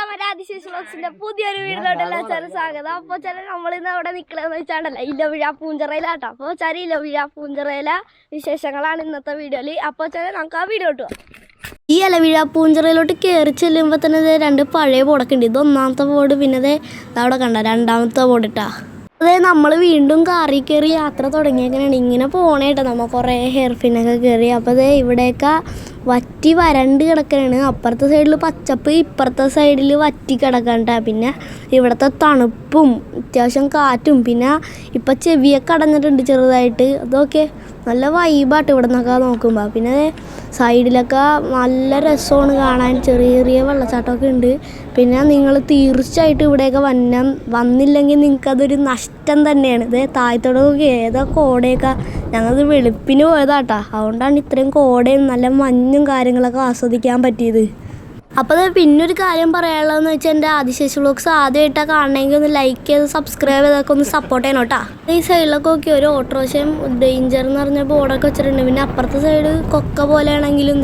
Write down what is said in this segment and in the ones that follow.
അതിശേഷന്റെ പുതിയൊരു വീടിലോട്ടെല്ലാം വെച്ചാൽ സ്വാഗതം. അപ്പൊ ചില നമ്മളിന്ന് അവിടെ നിക്കണെന്ന് വെച്ചാണ്ടല്ല ഇലവിഴ പൂഞ്ചിറയിലാട്ടോ. അപ്പൊ വെച്ചാൽ ഇലവിഴ പൂഞ്ചിറയിലെ വിശേഷങ്ങളാണ് ഇന്നത്തെ വീഡിയോയില്. അപ്പൊ ചില നമുക്ക് ആ വീഡിയോ ഇട്ടു. ഈ ഇലവിഴ പൂഞ്ചിറയിലോട്ട് കയറി ചെല്ലുമ്പോൾ തന്നെ രണ്ട് പഴയ ബോർഡൊക്കെ ഉണ്ട്. ഇത് ഒന്നാമത്തെ ബോർഡ്, പിന്നെ അവിടെ കണ്ട രണ്ടാമത്തെ ബോർഡ് ഇട്ടാ. അതെ, നമ്മൾ വീണ്ടും കാറിൽ കയറി യാത്ര തുടങ്ങിയേക്കാണ്. ഇങ്ങനെ പോണേട്ടോ നമ്മൾ കുറേ ഹെയർ പിന്നൊക്കെ കയറി. അപ്പോൾ അതേ ഇവിടെയൊക്കെ വറ്റി വരണ്ട് കിടക്കാനാണ്. അപ്പുറത്തെ സൈഡിൽ പച്ചപ്പ്, ഇപ്പുറത്തെ സൈഡിൽ വറ്റി കിടക്കണ്ട. പിന്നെ ഇവിടുത്തെ തണുപ്പും അത്യാവശ്യം കാറ്റും, പിന്നെ ഇപ്പം ചെവിയൊക്കെ അടഞ്ഞിട്ടുണ്ട് ചെറുതായിട്ട്. അതൊക്കെ നല്ല വൈബായിട്ട് ഇവിടെ നിന്നൊക്കെ നോക്കുമ്പോൾ. പിന്നെ സൈഡിലൊക്കെ നല്ല രസമാണ് കാണാൻ. ചെറിയ ചെറിയ വെള്ളച്ചാട്ടമൊക്കെ ഉണ്ട്. പിന്നെ നിങ്ങൾ തീർച്ചയായിട്ടും ഇവിടെയൊക്കെ വന്നില്ലെങ്കിൽ നിങ്ങൾക്കതൊരു നഷ്ടം തന്നെയാണ്. ഇത് താഴത്തോടൊക്കെ ഏതോ കോടയൊക്കെ ഞങ്ങളത് വെളുപ്പിന് പോയതാട്ടാ. അതുകൊണ്ടാണ് ഇത്രയും കോടയും നല്ല മഞ്ഞും കാര്യങ്ങളൊക്കെ ആസ്വദിക്കാൻ പറ്റിയത്. അപ്പോൾ പിന്നൊരു കാര്യം പറയാനുള്ളതെന്ന് വെച്ചാൽ എൻ്റെ അതിശേഷി വ്ലോഗ്സ് ആദ്യമായിട്ടാണ് കാണണമെങ്കിൽ ഒന്ന് ലൈക്ക് ചെയ്ത് സബ്സ്ക്രൈബ് ചെയ്തൊക്കെ ഒന്ന് സപ്പോർട്ട് ചെയ്യണം കേട്ടോ. ഈ സൈഡിലൊക്കെ നോക്കി ഒരു ഓട്ടോറിക്ഷയും ഡേഞ്ചർ എന്ന് പറഞ്ഞ ബോർഡൊക്കെ വെച്ചിട്ടുണ്ട്. പിന്നെ അപ്പുറത്തെ സൈഡ് കൊക്ക പോലെയാണെങ്കിലും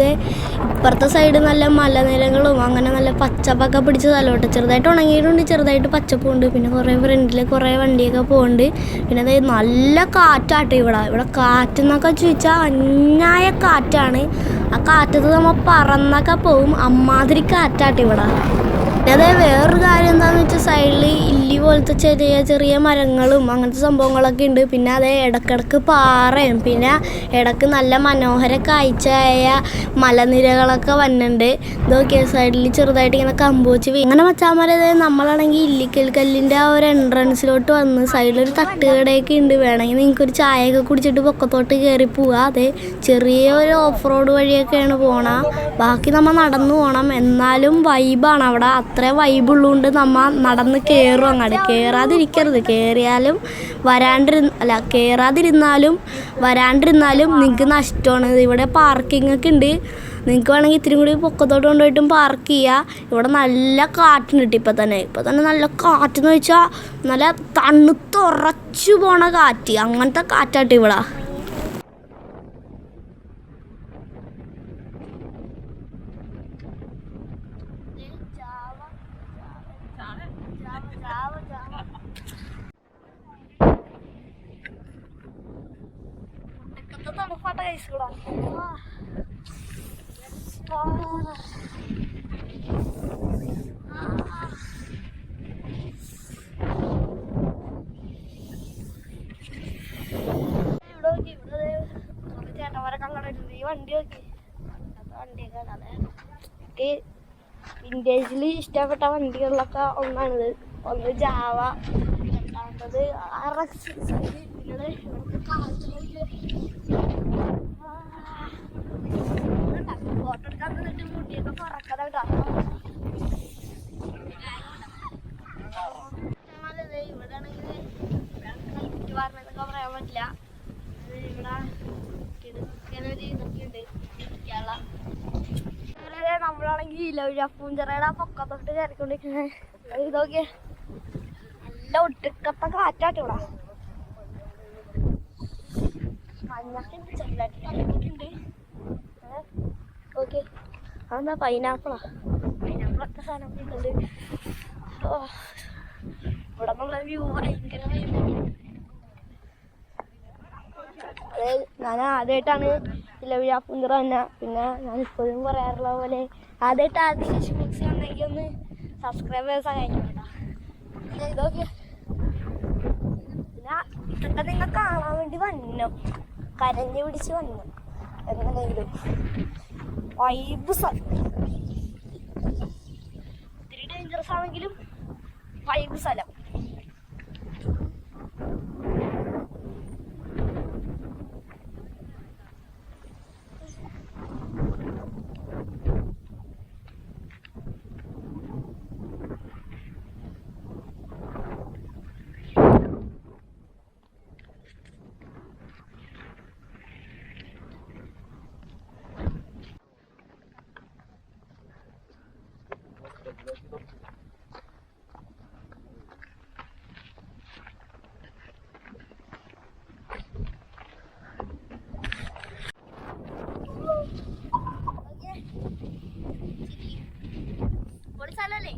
ഇപ്പുറത്തെ സൈഡ് നല്ല മലനിരകളും അങ്ങനെ നല്ല പച്ചപ്പൊക്കെ പിടിച്ച സ്ഥലമുണ്ട്. ചെറുതായിട്ട് ഉണങ്ങിയിട്ടുണ്ട്, ചെറുതായിട്ട് പച്ചപ്പുണ്ട്. പിന്നെ കുറേ ഫ്രണ്ടിൽ കുറേ വണ്ടിയൊക്കെ പോകുന്നുണ്ട്. പിന്നെ അതായത് നല്ല കാറ്റാട്ടോ ഇവിടെ കാറ്റെന്നൊക്കെ ചോദിച്ചാൽ അന്യായ കാറ്റാണ്. ആ കാറ്റത്ത് നമ്മൾ പറന്നൊക്കെ പോവും. അമ്മാതിരി കാറ്റാട്ടോ ഇവിടെ. പിന്നെ അതേ വേറൊരു കാര്യം എന്താണെന്ന് വെച്ചാൽ സൈഡിൽ ഇല്ലി പോലത്തെ ചെറിയ ചെറിയ മരങ്ങളും അങ്ങനത്തെ സംഭവങ്ങളൊക്കെ ഉണ്ട്. പിന്നെ അതേ ഇടക്കിടക്ക് പാറയും പിന്നെ ഇടക്ക് നല്ല മനോഹര കാഴ്ചയായ മലനിരകളൊക്കെ വന്നിട്ടുണ്ട്. ഇതൊക്കെ സൈഡിൽ ചെറുതായിട്ട് ഇങ്ങനെ കമ്പോച്ച് അങ്ങനെ മച്ചാമാരെ നമ്മളാണെങ്കിൽ ഇല്ലിക്കൽ കല്ലിൻ്റെ ആ ഒരു എൻട്രൻസിലോട്ട് വന്ന് സൈഡിലൊരു തട്ടുകടയൊക്കെ ഉണ്ട്. വേണമെങ്കിൽ നിങ്ങൾക്കൊരു ചായയൊക്കെ കുടിച്ചിട്ട് പൊക്കത്തോട്ട് കയറി പോവുക. അതെ, ചെറിയൊരു ഓഫ് റോഡ് വഴിയൊക്കെയാണ് പോകണം. ബാക്കി നമ്മൾ നടന്നു പോകണം. എന്നാലും വൈബാണ് അവിടെ. അത്ര വൈബുള്ളതുകൊണ്ട് നമ്മൾ നടന്ന് കയറും. അങ്ങോട്ട് കയറാതിരിക്കരുത്. കയറിയാലും കയറാതിരുന്നാലും വരാണ്ടിരുന്നാലും നിങ്ങൾക്ക് നഷ്ടമാണ്. ഇവിടെ പാർക്കിംഗ് ഒക്കെ ഉണ്ട്. നിങ്ങൾക്ക് വേണമെങ്കിൽ ഇത്തിരി കൂടി പൊക്കത്തോട്ട് കൊണ്ടുപോയിട്ടും പാർക്ക് ചെയ്യുക. ഇവിടെ നല്ല കാറ്റുണ്ട് കേട്ടോ. ഇപ്പം തന്നെ നല്ല കാറ്റെന്ന് വെച്ചാൽ നല്ല തണുത്തുറച്ചു പോണ കാറ്റ്, അങ്ങനത്തെ കാറ്റാട്ടോ ഇവിടെ. ചേട്ടന്മാരൊക്കെ അങ്ങനെ ഈ വണ്ടി നോക്കി വണ്ടിയൊക്കെ അതെ വിൻറ്റേജിൽ ഇഷ്ടപ്പെട്ട വണ്ടികളിലൊക്കെ ഒന്നാണിത്. ഒന്ന് ജാവ, രണ്ടാമത്തത് RX. പിന്നെ ഫോട്ടോ എടുക്കാൻ നിന്നിട്ട് മുടിയൊക്കെ പറക്കത കേട്ടോ. ഇവിടെ ആണെങ്കിൽ പറഞ്ഞതൊക്കെ പറയാൻ പറ്റില്ല. ഇവിടെ ഇതൊക്കെ ഉണ്ട് ഇരിക്കാനുള്ള. നമ്മളാണെങ്കിൽ ഇലവിഴ പൂഞ്ചിറയുടെ പൊക്കത്തോട്ട് കയറിക്കൊണ്ടിരിക്കുന്നത്. ഇതൊക്കെ നല്ല ഒടുക്കത്തെ കാറ്റാട്ടോ ഇവിടെ. മഞ്ഞൊക്കെ ഉണ്ട്, ചെറുതായിട്ട് കളിക്കുന്നുണ്ട്. ഓക്കെ, അതെന്താ പൈനാപ്പിളൊക്കെ സാധനം ഉണ്ട്. ഇവിടെ നിന്നുള്ള വ്യൂ ഭയങ്കര. അതായത് ഞാൻ ആദ്യമായിട്ടാണ് ഇലവിഴ പൂഞ്ചിറ തന്നെ. പിന്നെ ഞാൻ ഇപ്പോഴും പറയാറുള്ള പോലെ ആദ്യമായിട്ട് അതിശേഷി വ്ലോഗ്സ് ഉണ്ടെങ്കിൽ ഒന്ന് സബ്സ്ക്രൈബ് ചെയ്ത് സഹായിക്കും കേട്ടോ. ഇതൊക്കെ പിന്നെ ഇതൊക്കെ നിങ്ങൾ കാണാൻ വേണ്ടി വന്നു, കരഞ്ഞു പിടിച്ച് വന്നു എന്നുണ്ടെങ്കിലും വൈബ് സ്ഥലം. ഒത്തിരി ഡേഞ്ചറസ് ആണെങ്കിലും വൈബ് സ്ഥലം. സ്ഥലല്ലേ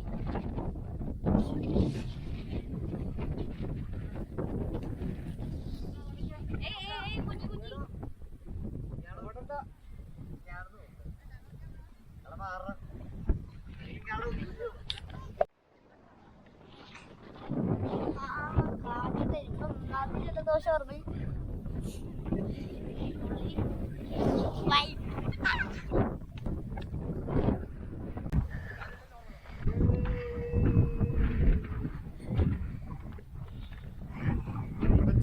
സന്തോഷമായിരുന്നു.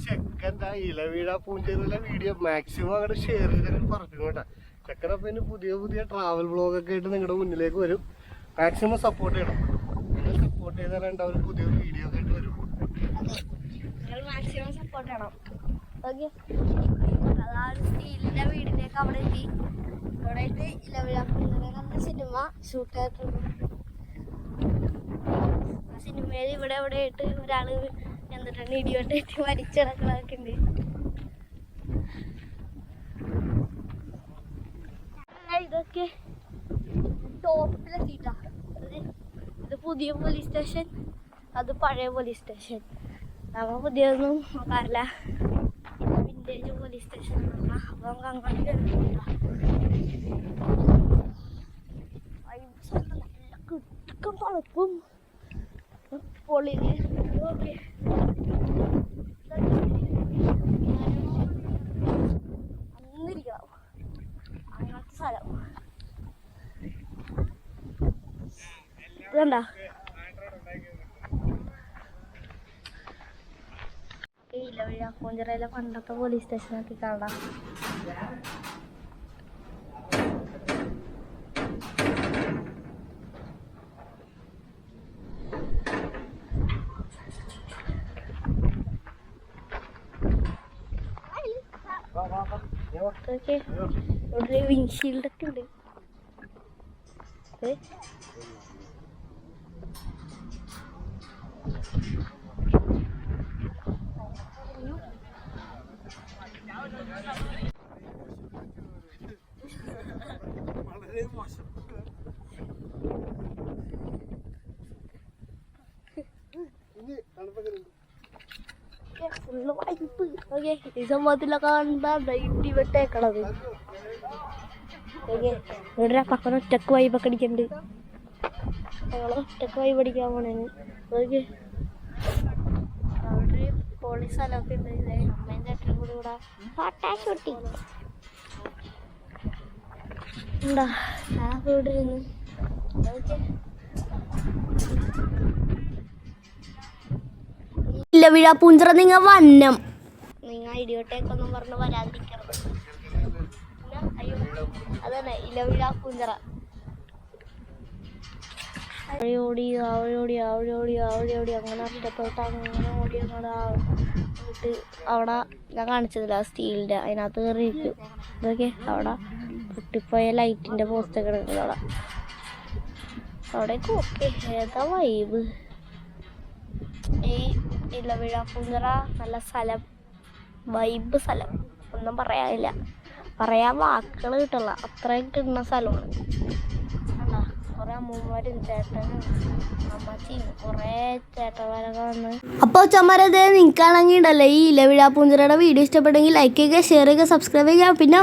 ചെക്കൻ്റെ ഇലവീഴ പൂഞ്ചേരിയിലെ വീഡിയോ മാക്സിമം അങ്ങോട്ട് ഷെയർ ചെയ്തിട്ട് പറഞ്ഞു കേട്ടോ. ചെക്കനപ്പം ഇനി പുതിയ പുതിയ ട്രാവൽ വ്ളോഗൊക്കെ ആയിട്ട് നിങ്ങളുടെ മുന്നിലേക്ക് വരും. മാക്സിമം സപ്പോർട്ട് ചെയ്യണം. നിങ്ങൾ സപ്പോർട്ട് ചെയ്താൽ അവർ പുതിയൊരു വീഡിയോ ഒക്കെ ആയിട്ട് വരും. മാക്സിമം സപ്പോർട്ട് ചെയ്യണം. ഓക്കെ, അതാണ് സ്റ്റീലിൻ്റെ വീടിലേക്ക് അവിടെ എത്തി. അവിടെ ആയിട്ട് ഇലവീഴ പൂഞ്ചേരി നല്ല സിനിമ ഷൂട്ട് ചെയ്തിട്ടുണ്ട്. ആ സിനിമയിൽ ഇവിടെ ഇവിടെ ആയിട്ട് ഒരാൾ എന്നിട്ടാണ് ഇടിയോട്ടായിട്ട് വലിച്ചിടക്കളൊക്കെ ഉണ്ട്. ഇതൊക്കെ ടോപ്പിലെത്തിയിട്ടാ. ഇത് പുതിയ പോലീസ് സ്റ്റേഷൻ, അത് പഴയ പോലീസ് സ്റ്റേഷൻ. നമ്മൾ പുതിയൊന്നും നോക്കാറില്ല, ഇത് വിൻറ്റേജ് പോലീസ് സ്റ്റേഷൻ. അപ്പം നമുക്ക് അങ്ങോട്ട് കേൾക്കില്ല. നല്ല കിടക്കം തണുപ്പും പൊളിന്. ഓക്കെ, അന്നിരിക്കണം അങ്ങനത്തെ സ്ഥലം. ഇതുണ്ട ഇലവീഴ പൂഞ്ചിറയിലെ പണ്ടത്തെ പോലീസ് സ്റ്റേഷനൊക്കെ കാണാം. ഇവിടെ വിൻഷീൽഡൊക്കെ ഉണ്ട്. വളരെ മോശം. Full wipe. ഓക്കെ, ഈ സംഭവത്തിലൊക്കെ കണ്ടാ ഇടിവെട്ടേക്കണത്. ഓക്കെ, ഇവിടെ പക്കന ഒറ്റക്ക് വൈബൊക്കെ അടിക്കണ്ട്. ഞങ്ങൾ ഒറ്റക്ക് വൈബ് അടിക്കാൻ പോണേന്. ഓക്കെ, അവിടെ പോളീസ് സ്ഥലമൊക്കെ ഉണ്ട്. അമ്മയും ചേട്ടനും കൂടി കൂടെ പട്ടാശ പൊട്ടി ഉണ്ടാ ആ വീട് ഇരുന്ന്. ഓക്കെ, ഇലവീഴ പൂഞ്ചിറ നിങ്ങ വന്നം. നിങ്ങൾ ഇടിയോട്ടേക്കൊന്നും പറഞ്ഞ് വരാതിരിക്കരുത്. അയ്യോ, അതന്നെ ഇലവീഴ പൂഞ്ചിറ. ഓടി അവഴോടി അവഴോടി അവഴോടി അങ്ങനെ ഇഷ്ടപ്പെട്ട് അങ്ങനെ ഓടി അങ്ങനെ എന്നിട്ട് അവിടെ ഞാൻ കാണിച്ചതില്ല സ്റ്റീലിൻ്റെ അതിനകത്ത് കയറിയിരിക്കും. ഇതൊക്കെ അവിടെ പൊട്ടിപ്പോയ ലൈറ്റിൻ്റെ പോസ്റ്റൊക്കെ കിടക്കുന്നത് അവിടെ. അവിടേക്ക് ഓക്കെ, ഏതാ വൈബ്. ഈ ഇലവീഴ പൂഞ്ചിറ നല്ല സ്ഥലം, വൈബ് സ്ഥലം. ഒന്നും പറയാനില്ല, പറയാൻ വാക്കുകൾ കിട്ടില്ല, അത്രയും കിട്ടുന്ന സ്ഥലമാണ്. അല്ല, കുറേ അമ്മൂമ്മമാരും ചേട്ടനും അമ്മച്ചിയും കുറേ ചേട്ടന്മാരൊക്കെ വന്ന്. അപ്പോൾ ചമ്മരത് നിൽക്കുകയാണെങ്കിൽ ഉണ്ടല്ലേ ഈ ഇലവീഴ പൂഞ്ചിറയുടെ വീഡിയോ ഇഷ്ടപ്പെട്ടെങ്കിൽ ലൈക്ക് ചെയ്യുക, ഷെയർ ചെയ്യുക, സബ്സ്ക്രൈബ് ചെയ്യുക. പിന്നെ